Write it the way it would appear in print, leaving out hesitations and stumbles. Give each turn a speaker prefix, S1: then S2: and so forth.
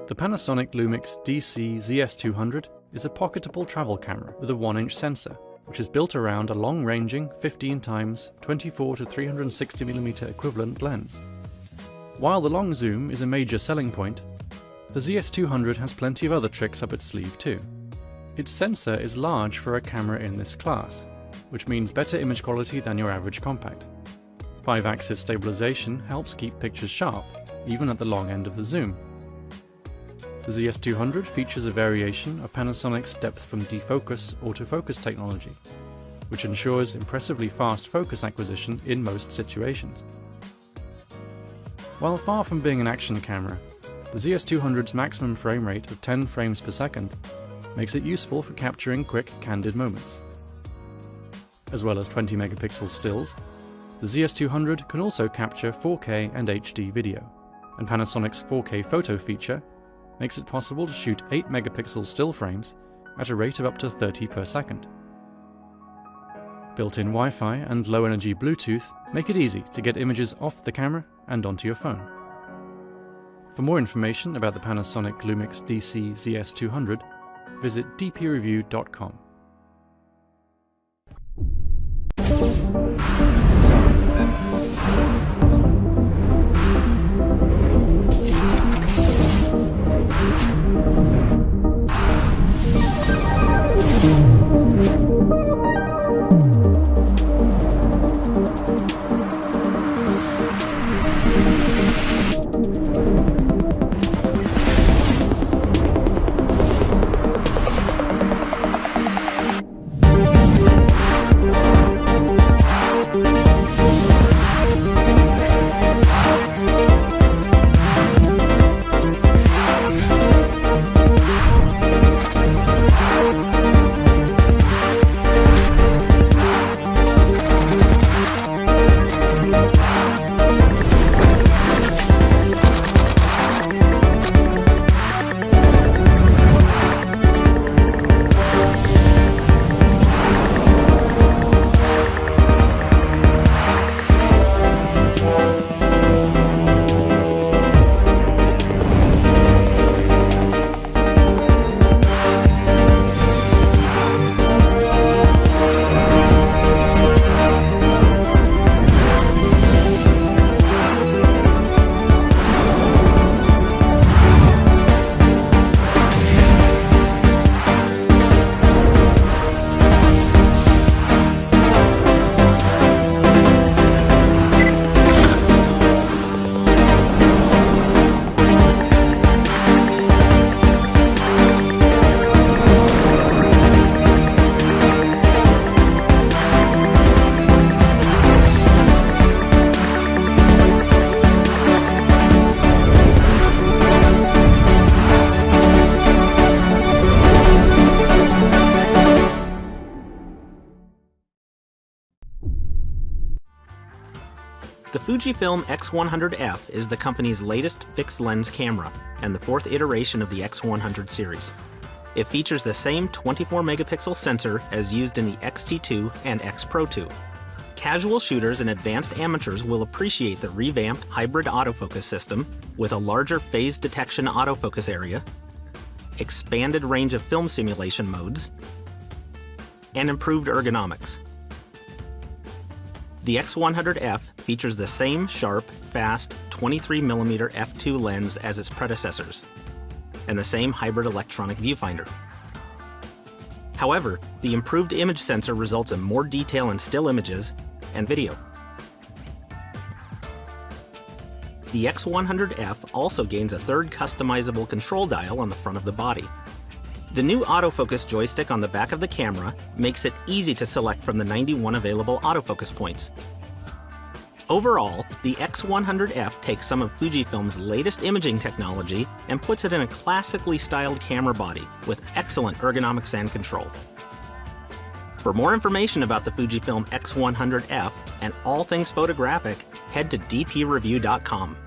S1: The Panasonic Lumix DC-ZS200 is a pocketable travel camera with a 1-inch sensor, which is built around a long-ranging 15x 24 to 360mm equivalent lens. While the long zoom is a major selling point, the ZS200 has plenty of other tricks up its sleeve too. Its sensor is large for a camera in this class, which means better image quality than your average compact. 5-axis stabilization helps keep pictures sharp, even at the long end of the zoom. The ZS200 features a variation of Panasonic's depth from defocus autofocus technology, which ensures impressively fast focus acquisition in most situations. While far from being an action camera, the ZS200's maximum frame rate of 10 frames per second makes it useful for capturing quick, candid moments. As well as 20 megapixel stills, the ZS200 can also capture 4K and HD video, and Panasonic's 4K photo feature makes it possible to shoot 8 megapixel still frames at a rate of up to 30 per second. Built-in Wi-Fi and low-energy Bluetooth make it easy to get images off the camera and onto your phone. For more information about the Panasonic Lumix DC-ZS200, visit dpreview.com.
S2: The Fujifilm X100F is the company's latest fixed lens camera and the 4th iteration of the X100 series. It features the same 24 megapixel sensor as used in the X-T2 and X Pro 2. Casual shooters and advanced amateurs will appreciate the revamped hybrid autofocus system with a larger phase detection autofocus area, expanded range of film simulation modes, and improved ergonomics. The X100F features the same sharp, fast 23mm f2 lens as its predecessors, and the same hybrid electronic viewfinder. However, the improved image sensor results in more detail in still images and video. The X100F also gains a 3rd customizable control dial on the front of the body. The new autofocus joystick on the back of the camera makes it easy to select from the 91 available autofocus points. Overall, the X100F takes some of Fujifilm's latest imaging technology and puts it in a classically styled camera body with excellent ergonomics and control. For more information about the Fujifilm X100F and all things photographic, head to dpreview.com.